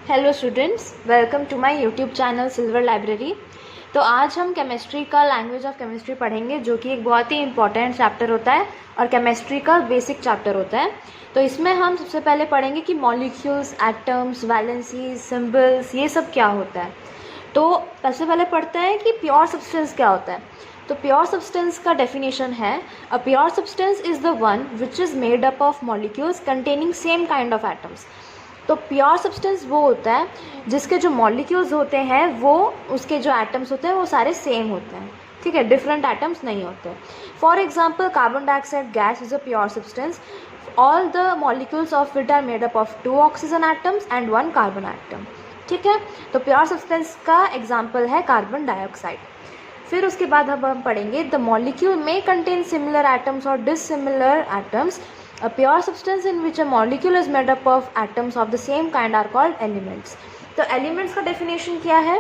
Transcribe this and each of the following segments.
Hello students, welcome to my YouTube channel silver library. तो आज हम केमिस्ट्री का लैंग्वेज ऑफ केमिस्ट्री पढ़ेंगे, जो कि एक बहुत ही इंपॉर्टेंट चैप्टर होता है और केमिस्ट्री का बेसिक चैप्टर होता है। तो इसमें हम सबसे पहले पढ़ेंगे कि मॉलिक्यूल्स, एटम्स, वैलेंसीज, सिंबल्स, ये सब क्या होता है। तो सबसे पहले पढ़ते हैं कि प्योर सब्सटेंस क्या होता है। तो प्योर सब्सटेंस का डेफिनेशन है, अ pure substance is the one which is made up of molecules containing same kind of atoms. तो प्योर सब्सटेंस वो होता है जिसके जो मॉलिक्यूल्स होते हैं, वो उसके जो एटम्स होते हैं वो सारे सेम होते हैं, ठीक है, डिफरेंट एटम्स नहीं होते। For example, carbon dioxide gas is a pure substance, all the molecules of it are made up of 2 oxygen atoms and 1 carbon atom, ठीक है। तो प्योर सब्सटेंस का एग्जाम्पल है कार्बन डाइऑक्साइड। फिर उसके बाद अब हम पढ़ेंगे द मॉलिक्यूल में कंटेन सिमिलर एटम्स और dissimilar atoms. A pure substance in which a molecule is made up of atoms of the same kind are called elements. तो elements का definition क्या है?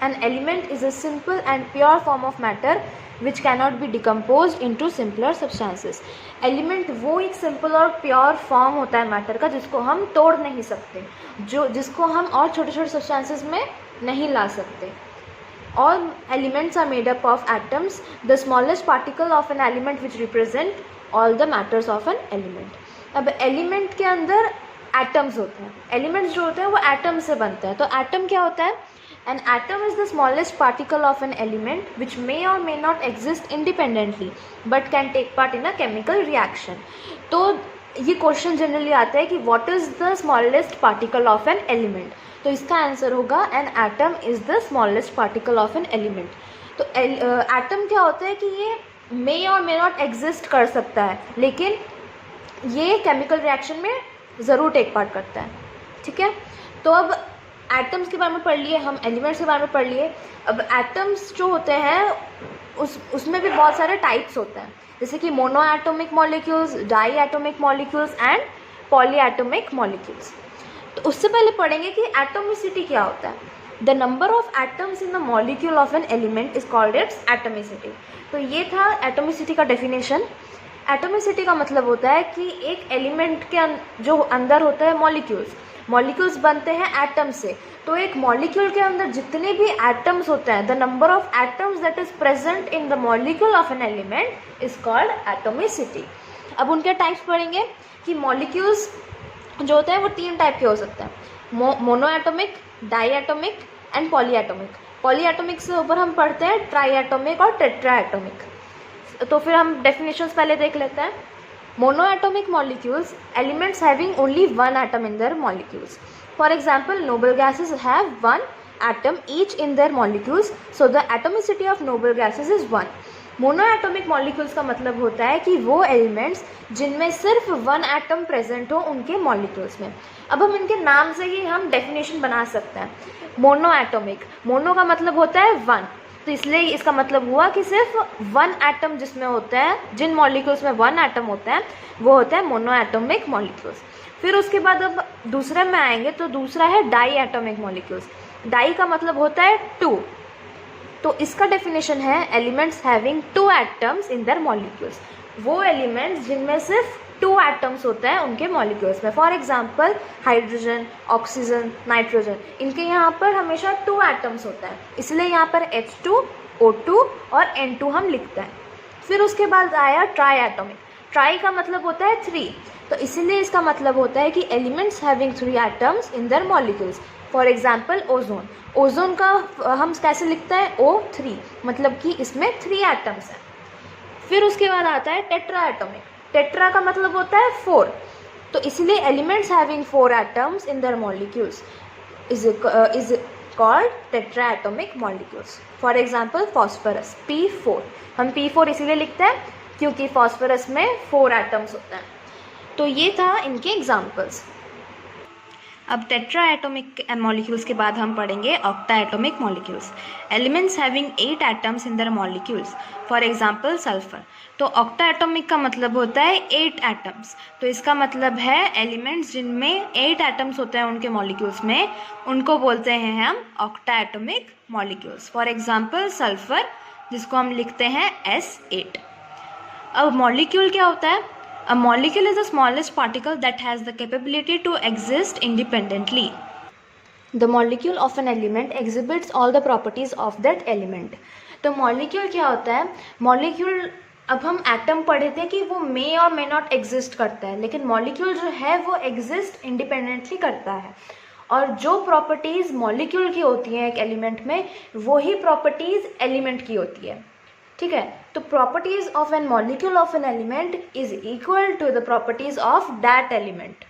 An element is a simple and pure form of matter which cannot be decomposed into simpler substances. Element वो एक simple और pure form होता है matter का जिसको हम तोड़ नहीं सकते, जिसको हम और छोटे छोटे substances में नहीं ला सकते। All elements are made up of atoms, the smallest particle of an element which represent all the matters of an element. अब एलिमेंट के अंदर एटम्स होते हैं, एलिमेंट्स जो होते हैं वो एटम से बनते हैं। तो एटम क्या होता है? An atom is the smallest particle of an element which may और may not exist independently but can take part in a chemical reaction. तो ये क्वेश्चन जनरली आता है कि what is the smallest particle of an element. तो इसका answer होगा an atom is the smallest particle of an element. तो atom क्या होता है कि ये मे और मे नॉट एग्जिस्ट कर सकता है, लेकिन ये केमिकल रिएक्शन में ज़रूर टेक पार्ट करता है, ठीक है। तो अब एटम्स के बारे में पढ़ लिए, हम एलिमेंट्स के बारे में पढ़ लिए। अब एटम्स जो होते हैं उसमें भी बहुत सारे टाइप्स होते हैं, जैसे कि mono atomic molecules, di atomic molecules and poly atomic molecules. तो उससे पहले पढ़ेंगे कि एटोमिसिटी क्या होता है। The number of atoms in the molecule of an element is called it's atomicity. तो ये था एटोमिसिटी का डेफिनेशन। एटोमिसिटी का मतलब होता है कि एक एलिमेंट के जो अंदर होता है मॉलिक्यूल्स बनते हैं एटम से। तो एक मॉलिक्यूल के अंदर जितने भी एटम्स होते हैं, the number of atoms that is present in the molecule of an element is called atomicity. अब उनके टाइप्स पढ़ेंगे कि मॉलिक्यूल्स जो होते हैं वो 3 टाइप के हो सकते हैं, mono atomic, di atomic and poly atomic. Poly atomic से ऊपर हम पढ़ते हैं ट्राई एटोमिक और टेट्रा एटोमिक। तो फिर हम डेफिनेशंस पहले देख लेते हैं। Mono atomic molecules, elements having only 1 atom in their molecules. For example, noble gases have 1 atom each in their molecules, so the atomicity of noble gases is 1। Mono atomic molecules का मतलब होता है कि वो एलिमेंट्स जिनमें सिर्फ 1 atom present हो उनके मॉलिक्यूल्स में। अब हम इनके नाम से ही हम डेफिनेशन बना सकते हैं। मोनो एटोमिक, मोनो का मतलब होता है 1, तो इसलिए इसका मतलब हुआ कि सिर्फ 1 एटम जिसमें होता है, जिन मॉलिक्यूल्स में 1 एटम होता है वो होता है मोनो एटोमिक मॉलिक्यूल्स। फिर उसके बाद अब दूसरे में आएंगे, तो दूसरा है डाई एटोमिक मॉलिक्यूल्स। डाई का मतलब होता है 2। तो इसका डेफिनेशन है elements having 2 atoms in their molecules. वो एलिमेंट्स जिनमें सिर्फ 2 एटम्स होते हैं उनके मॉलिक्यूल्स में। For example, hydrogen, oxygen, nitrogen, इनके यहाँ पर हमेशा 2 एटम्स होता है, इसलिए यहाँ पर H2, O2 और N2 हम लिखते हैं। फिर उसके बाद आया ट्राई एटोमिक। ट्राई का मतलब होता है 3, तो इसीलिए इसका मतलब होता है कि elements having 3 atoms in their molecules. For example, ozone. Ozone का हम कैसे लिखते हैं? O3, मतलब कि इसमें 3 एटम्स हैं। फिर उसके बाद आता है टेट्रा एटोमिक। टेट्रा का मतलब होता है 4, तो इसलिए elements having 4 atoms in their molecules is called tetra atomic molecules. For example, phosphorus, P4। हम P4 इसीलिए लिखते हैं क्योंकि फॉस्फरस में 4 एटम्स होते हैं। तो ये था इनके एग्जाम्पल्स। अब टेट्रा एटोमिक मॉलिक्यूल्स के बाद हम पढ़ेंगे octa atomic molecules. Elements having 8 atoms in their molecules. For example, sulphur. तो ऑक्टा एटोमिक का मतलब होता है 8 एटम्स। तो इसका मतलब है एलिमेंट्स जिनमें 8 एटम्स होते हैं उनके मॉलिक्यूल्स में, उनको बोलते हैं हम octa atomic molecules. For example, sulphur, जिसको हम लिखते हैं S8। अब मॉलिक्यूल क्या होता है? A molecule is the smallest particle that has the capability to exist independently. The molecule of an element exhibits all the properties of that element. तो molecule क्या होता है? मॉलिक्यूल, अब हम एटम पढ़े थे कि वो मे और मे नॉट एग्जिस्ट करता है, लेकिन मॉलिक्यूल जो है वो एग्जिस्ट इंडिपेंडेंटली करता है, और जो प्रॉपर्टीज़ मॉलिक्यूल की होती हैं एक एलिमेंट में, वही प्रॉपर्टीज़ एलिमेंट की होती है। ठीक है, तो properties of an molecule of an element is equal to the properties of that element.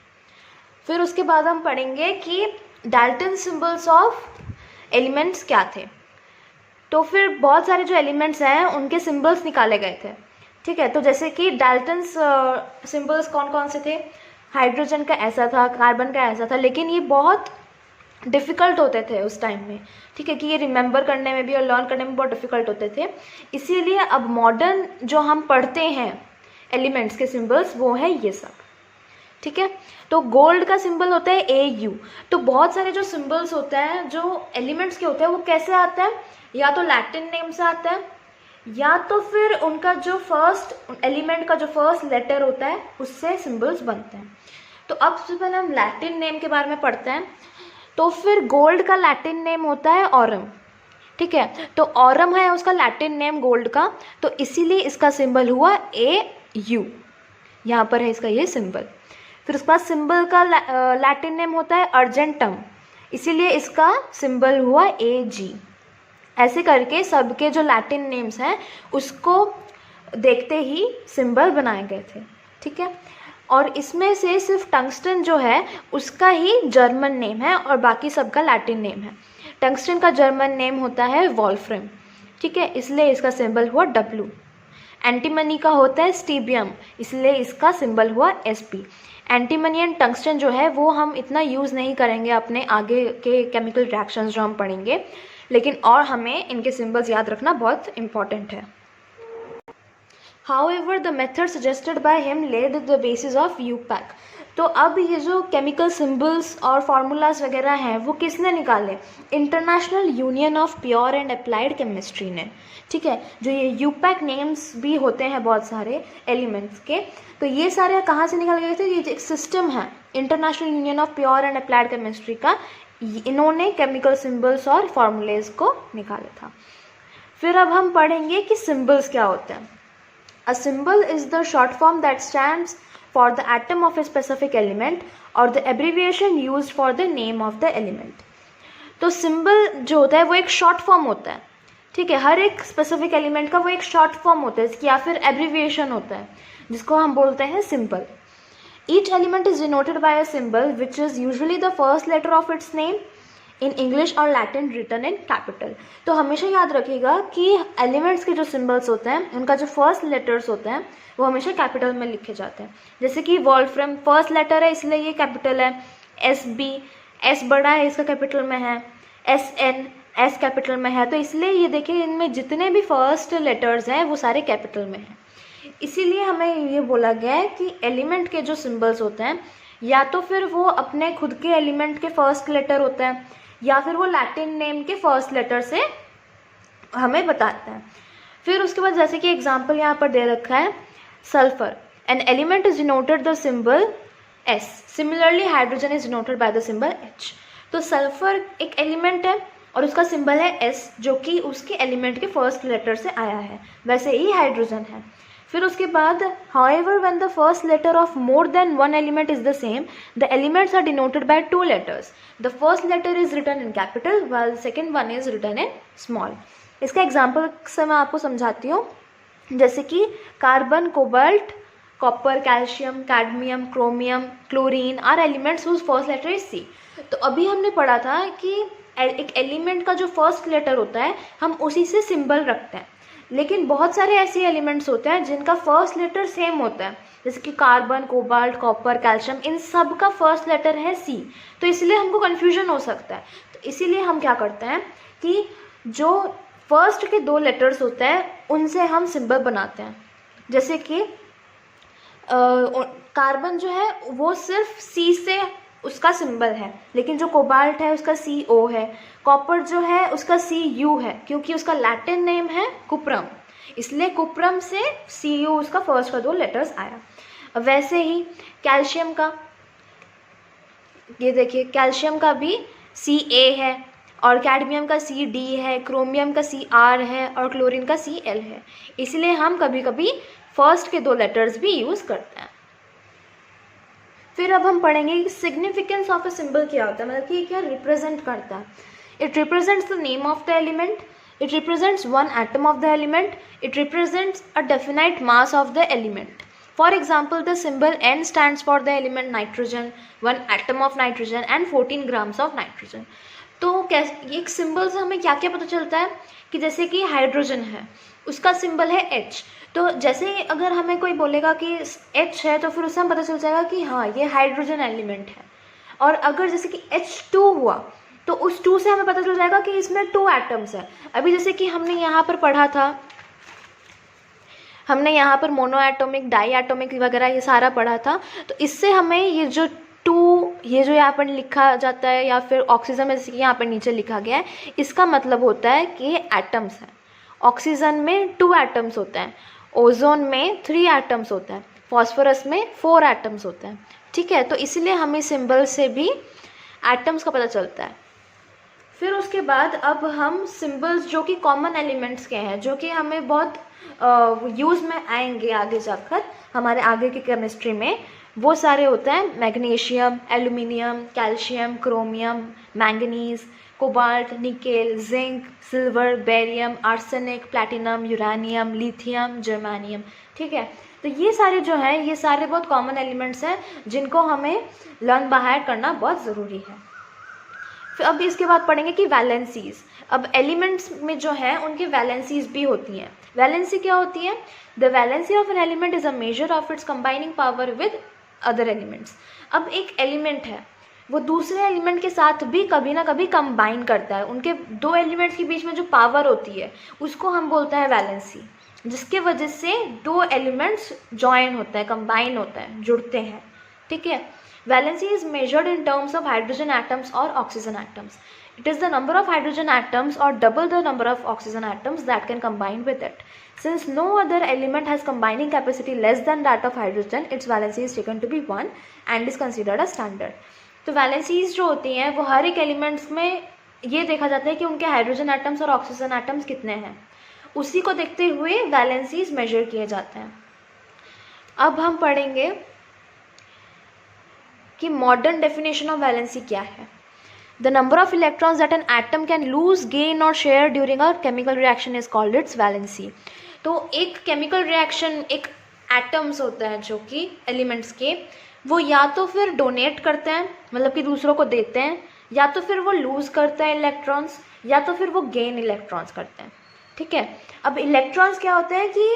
फिर उसके बाद हम पढ़ेंगे कि डाल्टन सिंबल्स ऑफ एलिमेंट्स क्या थे। तो फिर बहुत सारे जो एलिमेंट्स हैं उनके सिंबल्स निकाले गए थे। ठीक है, तो जैसे कि डाल्टन्स सिंबल्स कौन कौन से थे? हाइड्रोजन का ऐसा था, कार्बन का ऐसा था, लेकिन ये बहुत डिफ़िकल्ट होते थे उस टाइम में। ठीक है, कि ये रिमेंबर करने में भी और लर्न करने में बहुत डिफ़िकल्ट होते थे। इसीलिए अब मॉडर्न जो हम पढ़ते हैं एलिमेंट्स के सिंबल्स, वो है ये सब। ठीक है, तो गोल्ड का सिंबल होता है AU। तो बहुत सारे जो सिंबल्स होते हैं जो एलिमेंट्स के होते हैं वो कैसे आते हैं? या तो लैटिन नेम से आता है, या तो फिर उनका जो फर्स्ट एलिमेंट का जो फर्स्ट लेटर होता है उससे सिंबल्स बनते हैं। तो अब सबसे पहले हम लैटिन नेम के बारे में पढ़ते हैं। तो फिर गोल्ड का लैटिन नेम होता है ऑरम। ठीक है, तो ऑरम है उसका लैटिन नेम गोल्ड का, तो इसीलिए इसका सिंबल हुआ AU। यहाँ पर है इसका ये सिंबल। फिर उसके बाद सिंबल का लैटिन नेम होता है अर्जेंटम, इसीलिए इसका सिंबल हुआ AG। ऐसे करके सबके जो लैटिन नेम्स हैं उसको देखते ही सिंबल बनाए गए थे। ठीक है, और इसमें से सिर्फ टंगस्टन जो है उसका ही जर्मन नेम है और बाकी सबका लैटिन नेम है। टंगस्टन का जर्मन नेम होता है वॉल्फ्रम। ठीक है, इसलिए इसका सिंबल हुआ W। एंटीमनी का होता है स्टीबियम, इसलिए इसका सिंबल हुआ SP। एंटीमनी एंड टंगस्टन जो है वो हम इतना यूज़ नहीं करेंगे अपने आगे के केमिकल रिएक्शंस जो हम पढ़ेंगे, लेकिन और हमें इनके सिंबल्स याद रखना बहुत इम्पॉर्टेंट है। However, the method suggested by him laid the basis of UPAC। तो अब ये जो केमिकल सिंबल्स और फार्मूलाज वगैरह हैं वो किसने निकाले? International union of pure and applied chemistry ने। ठीक है, जो ये UPAC नेम्स भी होते हैं बहुत सारे एलिमेंट्स के, तो ये सारे कहाँ से निकाले गए थे? ये एक सिस्टम है international union of pure and applied chemistry का, इन्होंने केमिकल सिंबल्स और फार्मूलेज को निकाला था। फिर अब हम पढ़ेंगे कि सिंबल्स क्या होते हैं। A symbol is the short form that stands for the atom of a specific element or the abbreviation used for the name of the element। तो सिंबल जो होता है वो एक शॉर्ट फॉर्म होता है। ठीक है, हर एक स्पेसिफिक एलिमेंट का वो एक शॉर्ट फॉर्म होता है या फिर एब्रीविएशन होता है जिसको हम बोलते हैं symbol. Each element is denoted by a symbol which is usually the first letter of its name in English or Latin written in capital। तो हमेशा याद रखिएगा कि एलिमेंट्स के जो सिंबल्स होते हैं उनका जो फर्स्ट लेटर्स होते हैं वो हमेशा कैपिटल में लिखे जाते हैं। जैसे कि वॉल्फ्रम फर्स्ट लेटर है इसलिए ये कैपिटल है, SB S बड़ा है इसका कैपिटल में है, SN S कैपिटल में है। तो इसलिए ये देखिए इनमें जितने भी फर्स्ट लेटर्स हैं वो सारे कैपिटल में हैं। इसीलिए हमें ये बोला गया है कि एलिमेंट के जो सिंबल्स होते हैं या तो फिर वो अपने खुद के एलिमेंट के फर्स्ट लेटर होते हैं या फिर वो लैटिन नेम के फर्स्ट लेटर से हमें बताता है। फिर उसके बाद जैसे कि एग्जांपल यहाँ पर दे रखा है sulphur, N element is denoted the symbol S। Similarly hydrogen is denoted by the symbol H। तो सल्फर एक एलिमेंट है और उसका सिंबल है S जो कि उसके एलिमेंट के फर्स्ट लेटर से आया है, वैसे ही हाइड्रोजन है। फिर उसके बाद however when the first letter of more than one element is the same, the elements are denoted by two letters। The first letter is written in capital while the second one is written in small। इसका example से मैं आपको समझाती हूँ। जैसे कि carbon, cobalt, copper, calcium, cadmium, chromium, chlorine are elements whose first letter is C। तो अभी हमने पढ़ा था कि एक एलिमेंट का जो फर्स्ट लेटर होता है हम उसी से सिंबल रखते हैं, लेकिन बहुत सारे ऐसे एलिमेंट्स होते हैं जिनका फर्स्ट लेटर सेम होता है, जैसे कि कार्बन, कोबाल्ट, कॉपर, कैल्शियम, इन सब का फर्स्ट लेटर है C। तो इसलिए हमको कन्फ्यूजन हो सकता है। तो इसीलिए हम क्या करते हैं कि जो फर्स्ट के दो लेटर्स होते हैं उनसे हम सिंबल बनाते हैं। जैसे कि कार्बन जो है वो सिर्फ C से उसका सिंबल है, लेकिन जो कोबाल्ट है उसका CO है। कॉपर जो है उसका CU है क्योंकि उसका लैटिन नेम है कुप्रम, इसलिए कुप्रम से CU उसका फर्स्ट का दो लेटर्स आया। वैसे ही कैल्शियम का, ये देखिए कैल्शियम का भी Ca है, और कैडमियम का Cd है, क्रोमियम का Cr है और क्लोरीन का Cl है। इसलिए हम कभी कभी फर्स्ट के 2 लेटर्स भी यूज़ करते हैं। फिर अब हम पढ़ेंगे कि सिग्निफिकेंस ऑफ अ सिंबल क्या होता है, मतलब कि क्या रिप्रेजेंट करता है। It represents the name of the element, it represents one atom of the element, it represents a definite mass of the element. For example the symbol N stands for the element nitrogen, 1 atom of nitrogen and 14 grams of nitrogen. तो कैसे एक symbol से हमें क्या क्या पता चलता है कि जैसे कि हाइड्रोजन है, उसका सिंबल है H। तो जैसे अगर हमें कोई बोलेगा कि H है तो फिर उससे हम पता चल जाएगा कि हाँ ये हाइड्रोजन एलिमेंट है। और अगर जैसे कि H2 हुआ तो उस 2 से हमें पता चल जाएगा कि इसमें 2 एटम्स है। अभी जैसे कि हमने यहाँ पर पढ़ा था, हमने यहाँ पर मोनो एटोमिक, डाई एटोमिक वगैरह ये सारा पढ़ा था। तो इससे हमें ये जो 2, ये जो यहाँ पर लिखा जाता है या फिर ऑक्सीजन में जैसे कि यहाँ पर नीचे लिखा गया है, इसका मतलब होता है कि ये एटम्स हैं। ऑक्सीजन में 2 एटम्स होते हैं, ओजोन में 3 एटम्स होते हैं, फॉस्फोरस में 4 एटम्स होते हैं। ठीक है, तो इसलिए हमें सिंबल से भी एटम्स का पता चलता है। फिर उसके बाद अब हम सिंबल्स जो कि कॉमन एलिमेंट्स के हैं, जो कि हमें बहुत यूज़ में आएंगे आगे जाकर हमारे आगे की केमिस्ट्री में, वो सारे होते हैं magnesium, aluminium, calcium, chromium, manganese, cobalt, nickel, zinc, silver, barium, arsenic, platinum, uranium, lithium, germanium. ठीक है, तो ये सारे जो हैं ये सारे बहुत कॉमन एलिमेंट्स हैं जिनको हमें लर्न बाहर करना बहुत ज़रूरी है। फिर अब इसके बाद पढ़ेंगे कि वैलेंसीज। अब एलिमेंट्स में जो है उनकी वैलेंसीज भी होती हैं। वैलेंसी क्या होती है? The valency of an element is a measure of its combining power with other elements. अब एक एलिमेंट है, वो दूसरे एलिमेंट के साथ भी कभी ना कभी कंबाइन करता है। उनके 2 एलिमेंट्स के बीच में जो पावर होती है उसको हम बोलते हैं वैलेंसी, जिसके वजह से 2 एलिमेंट्स जॉइन होता है, कंबाइन होता है, जुड़ते हैं। ठीक है, valency is measured in terms of hydrogen atoms or oxygen atoms. It is the number of hydrogen atoms or double the number of oxygen atoms that can combine with it. Since no other element has combining capacity less than that of hydrogen, its valency is taken to be 1 and is considered a standard. तो valencies जो होती हैं वो हर एक elements में ये देखा जाता है कि उनके हाइड्रोजन एटम्स और ऑक्सीजन एटम्स कितने हैं, उसी को देखते हुए वैलेंसीज मेजर किए जाते हैं। अब हम पढ़ेंगे कि मॉडर्न डेफिनेशन ऑफ वैलेंसी क्या है। The number of electrons that an atom can lose, gain और share during a chemical reaction is called its valency. तो एक केमिकल रिएक्शन, एक एटम्स होता है जो कि एलिमेंट्स के, वो या तो फिर डोनेट करते हैं, मतलब कि दूसरों को देते हैं, या तो फिर वो लूज करते हैं इलेक्ट्रॉन्स, या तो फिर वो गेन इलेक्ट्रॉन्स करते हैं। ठीक है, अब इलेक्ट्रॉन्स क्या होते हैं कि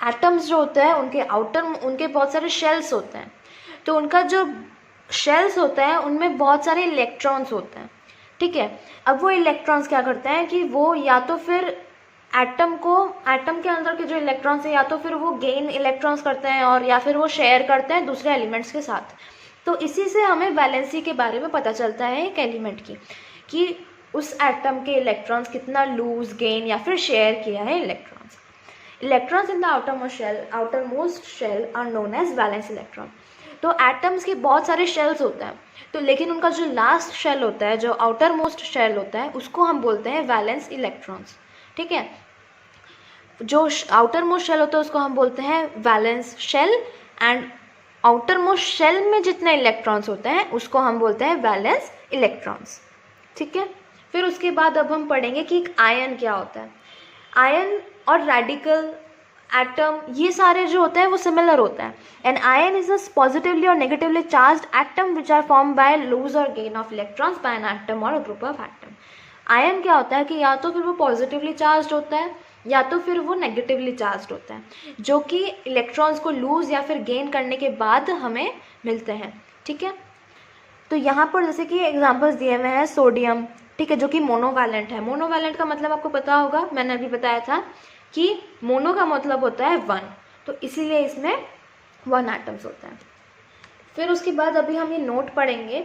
एटम्स जो होते हैं उनके आउटर, उनके बहुत सारे शेल्स होते हैं। तो उनका जो शेल्स होता है उनमें बहुत सारे इलेक्ट्रॉन्स होते हैं। ठीक है, अब वो इलेक्ट्रॉन्स क्या करते हैं कि वो या तो फिर एटम के अंदर के जो इलेक्ट्रॉन्स हैं या तो फिर वो गेन इलेक्ट्रॉन्स करते हैं और या फिर वो शेयर करते हैं दूसरे एलिमेंट्स के साथ। तो इसी से हमें वैलेंसी के बारे में पता चलता है एक एलिमेंट की, कि उस एटम के इलेक्ट्रॉन्स कितना लूज, गेन या फिर शेयर किया है electrons. Electrons in the outermost shell are known as valence electron. तो एटम्स के बहुत सारे शेल्स होते हैं, तो लेकिन उनका जो लास्ट शेल होता है, जो आउटर मोस्ट शेल होता है, उसको हम बोलते हैं वैलेंस इलेक्ट्रॉन्स। ठीक है, जो आउटर मोस्ट शेल होता है उसको हम बोलते हैं valence shell, and outer most shell में जितने इलेक्ट्रॉन्स होते हैं उसको हम बोलते हैं वैलेंस इलेक्ट्रॉन्स। ठीक है, फिर उसके बाद अब हम पढ़ेंगे कि एक आयन क्या होता है। आयन और रेडिकल, एटम, ये सारे जो होते हैं वो सिमिलर होते हैं। An ion is a positively और negatively charged atom which are form by lose और gain of electrons by an atom और ग्रुप ऑफ एटम। आयन क्या होता है कि या तो फिर वो पॉजिटिवली चार्ज्ड होता है या तो फिर वो नेगेटिवली चार्ज्ड होता है, जो कि इलेक्ट्रॉन्स को लूज या फिर गेन करने के बाद हमें मिलते हैं। ठीक है, तो यहाँ पर जैसे कि एग्जाम्पल्स दिए हुए हैं सोडियम, ठीक है, जो कि मोनोवैलेंट है। मोनोवैलेंट का मतलब आपको पता होगा, मैंने अभी बताया था कि मोनो का मतलब होता है 1, तो इसीलिए इसमें 1 एटम्स होता है। फिर उसके बाद अभी हम ये नोट पढ़ेंगे,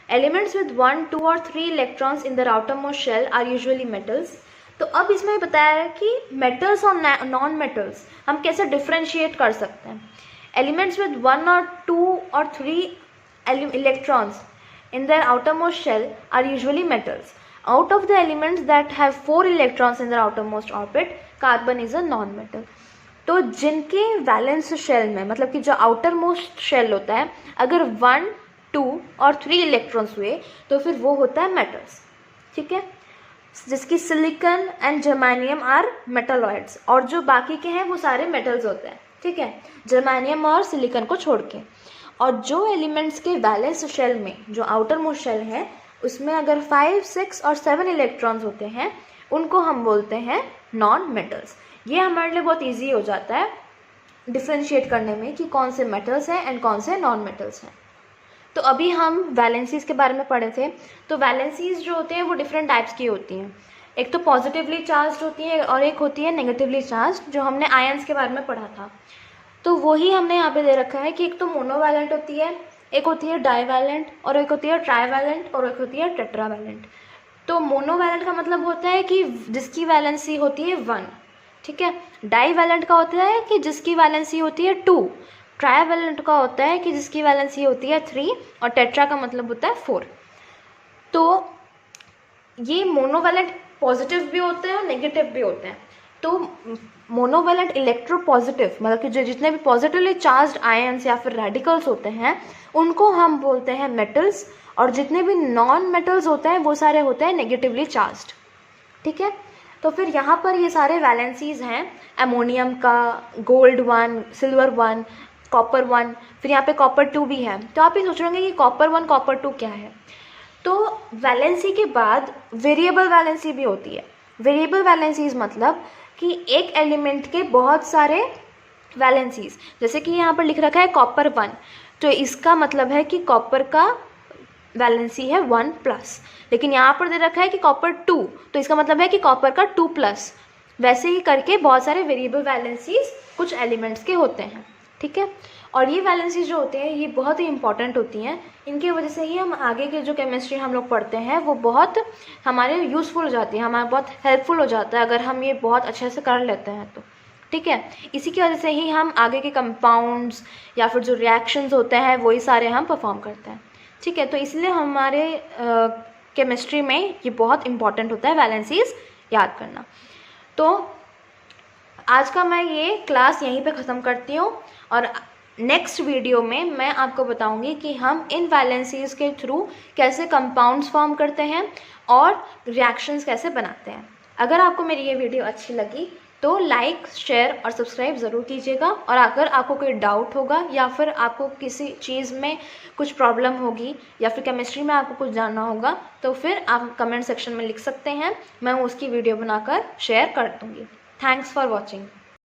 एलिमेंट्स विद 1, 2 और 3 electrons in the outermost shell are usually metals. तो अब इसमें बताया है कि मेटल्स और नॉन मेटल्स हम कैसे डिफ्रेंशिएट कर सकते हैं। एलिमेंट्स विद 1 और 2 और 3 electrons, in their outermost shell are usually metals. Out of the elements that have 4 electrons in their outermost orbit, carbon is a non-metal. तो जिनके वैलेंस शेल में, मतलब कि जो आउटर मोस्ट शेल होता है, अगर 1, 2 और 3 इलेक्ट्रॉन्स हुए तो फिर वो होता है मेटल्स. ठीक है, जिसकी silicon and germanium are metalloids, और जो बाकी के हैं वो सारे मेटल्स होते हैं. ठीक है, जर्मेनियम और सिलिकॉन को छोड़ के. और जो एलिमेंट्स के वैलेंस शेल में, जो आउटर मोस्ट शेल है, उसमें अगर 5, 6 और 7 इलेक्ट्रॉन्स होते हैं, उनको हम बोलते हैं नॉन मेटल्स. ये हमारे लिए बहुत इजी हो जाता है डिफ्रेंशिएट करने में कि कौन से मेटल्स हैं एंड कौन से नॉन मेटल्स हैं. तो अभी हम वैलेंसीज के बारे में पढ़े थे. तो वैलेंसीज जो होते हैं वो डिफरेंट टाइप्स की होती हैं. एक तो पॉजिटिवली चार्ज होती है और एक होती है नेगेटिवली चार्ज, जो हमने आयंस के बारे में पढ़ा था. तो वही हमने यहाँ पे दे रखा है कि एक तो मोनोवैलेंट होती है, एक होती है डाईवैलेंट, और एक होती है ट्राईवैलेंट, और एक होती है टेट्रावैलेंट. तो मोनोवैलेंट का मतलब होता है कि जिसकी वैलेंसी होती है 1. ठीक है, डाईवैलेंट का होता है कि जिसकी वैलेंसी होती है 2. ट्राईवैलेंट का होता है कि जिसकी वैलेंसी होती है 3, और टेट्रा का मतलब होता है 4. तो ये मोनोवैलेंट पॉजिटिव भी होते हैं और नेगेटिव भी होते हैं. तो मोनोवैलेंट इलेक्ट्रोपॉजिटिव, मतलब कि जो जितने भी पॉजिटिवली चार्ज्ड आयंस या फिर रेडिकल्स होते हैं उनको हम बोलते हैं मेटल्स, और जितने भी नॉन मेटल्स होते हैं वो सारे होते हैं नेगेटिवली चार्ज्ड. ठीक है, तो फिर यहाँ पर ये सारे वैलेंसीज हैं अमोनियम का, गोल्ड 1, सिल्वर 1, कॉपर 1, फिर यहाँ पे कॉपर 2 भी है. तो आप ये सोच रहे होंगे कि कॉपर 1 कॉपर 2 क्या है. तो वैलेंसी के बाद वेरिएबल वैलेंसी भी होती है. वेरिएबल वैलेंसीज मतलब कि एक एलिमेंट के बहुत सारे वैलेंसीज, जैसे कि यहाँ पर लिख रखा है कॉपर 1, तो इसका मतलब है कि कॉपर का वैलेंसी है 1+. लेकिन यहाँ पर दे रखा है कि कॉपर 2, तो इसका मतलब है कि कॉपर का 2+. वैसे ही करके बहुत सारे वेरिएबल वैलेंसीज कुछ एलिमेंट्स के होते हैं. ठीक है, और ये वैलेंसीज जो होते हैं ये बहुत ही इंपॉर्टेंट होती हैं. इनकी वजह से ही हम आगे के जो केमिस्ट्री हम लोग पढ़ते हैं वो बहुत हमारे यूज़फुल हो जाती है, हमारा बहुत हेल्पफुल हो जाता है अगर हम ये बहुत अच्छे से कर लेते हैं तो. ठीक है, इसी की वजह से ही हम आगे के कंपाउंड्स या फिर जो रिएक्शंस होते हैं वही सारे हम परफॉर्म करते हैं. ठीक है, तो इसलिए हमारे केमिस्ट्री में ये बहुत इंपॉर्टेंट होता है वैलेंसीज याद करना. तो आज का मैं ये क्लास यहीं पे ख़त्म करती हूँ, और नेक्स्ट वीडियो में मैं आपको बताऊंगी कि हम इन वैलेंसीज के थ्रू कैसे कंपाउंड्स फॉर्म करते हैं और रिएक्शंस कैसे बनाते हैं. अगर आपको मेरी ये वीडियो अच्छी लगी तो लाइक, शेयर और सब्सक्राइब ज़रूर कीजिएगा. और अगर आपको कोई डाउट होगा या फिर आपको किसी चीज़ में कुछ प्रॉब्लम होगी या फिर केमिस्ट्री में आपको कुछ जानना होगा तो फिर आप कमेंट सेक्शन में लिख सकते हैं, मैं उसकी वीडियो बनाकर शेयर कर दूँगी. Thanks for watching.